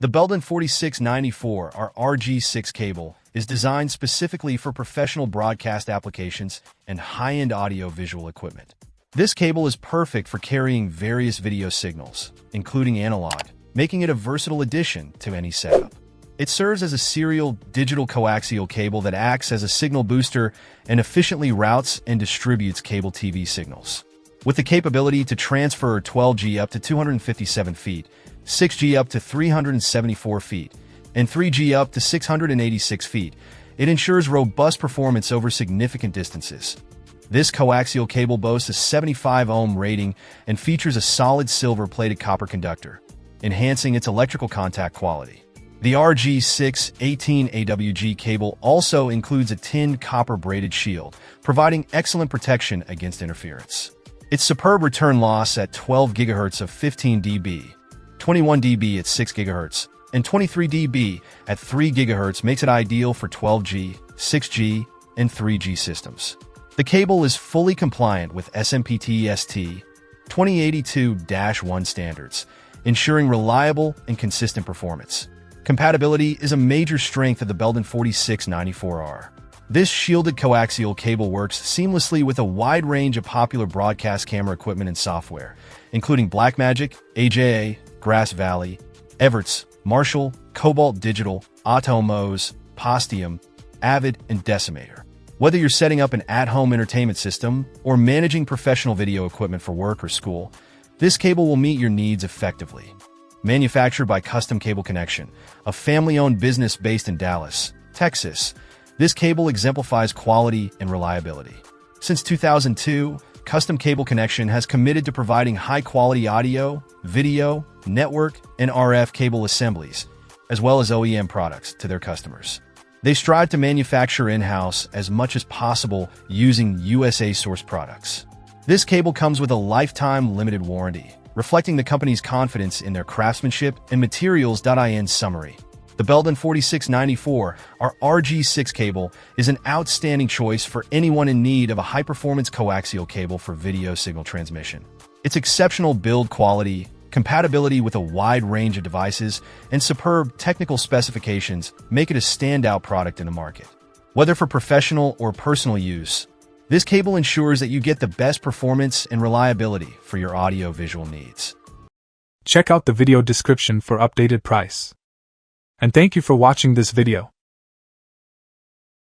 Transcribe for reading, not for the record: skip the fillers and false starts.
The Belden 4694R RG6 cable is designed specifically for professional broadcast applications and high-end audio-visual equipment. This cable is perfect for carrying various video signals, including analog, making it a versatile addition to any setup. It serves as a serial digital coaxial cable that acts as a signal booster and efficiently routes and distributes cable TV signals. With the capability to transfer 12G up to 257 feet, 6G up to 374 feet, and 3G up to 686 feet, it ensures robust performance over significant distances. This coaxial cable boasts a 75-ohm rating and features a solid silver-plated copper conductor, enhancing its electrical contact quality. The RG6 18AWG cable also includes a tin copper braided shield, providing excellent protection against interference. Its superb return loss at 12 GHz of 15 dB, 21 dB at 6 GHz, and 23 dB at 3 GHz makes it ideal for 12G, 6G, and 3G systems. The cable is fully compliant with SMPTE ST 2082-1 standards, ensuring reliable and consistent performance. Compatibility is a major strength of the Belden 4694R. This shielded coaxial cable works seamlessly with a wide range of popular broadcast camera equipment and software, including Blackmagic, AJA, Grass Valley, Evertz, Marshall, Cobalt Digital, Atomos, Postium, Avid, and Decimator. Whether you're setting up an at-home entertainment system or managing professional video equipment for work or school, this cable will meet your needs effectively. Manufactured by Custom Cable Connection, a family-owned business based in Dallas, Texas, this cable exemplifies quality and reliability. Since 2002, Custom Cable Connection has committed to providing high-quality audio, video, network, and RF cable assemblies, as well as OEM products to their customers. They strive to manufacture in-house as much as possible using USA-sourced products. This cable comes with a lifetime limited warranty, reflecting the company's confidence in their craftsmanship and materials. In summary, the Belden 4694R RG6 cable is an outstanding choice for anyone in need of a high-performance coaxial cable for video signal transmission. Its exceptional build quality, compatibility with a wide range of devices, and superb technical specifications make it a standout product in the market. Whether for professional or personal use, this cable ensures that you get the best performance and reliability for your audio-visual needs. Check out the video description for updated price. And thank you for watching this video.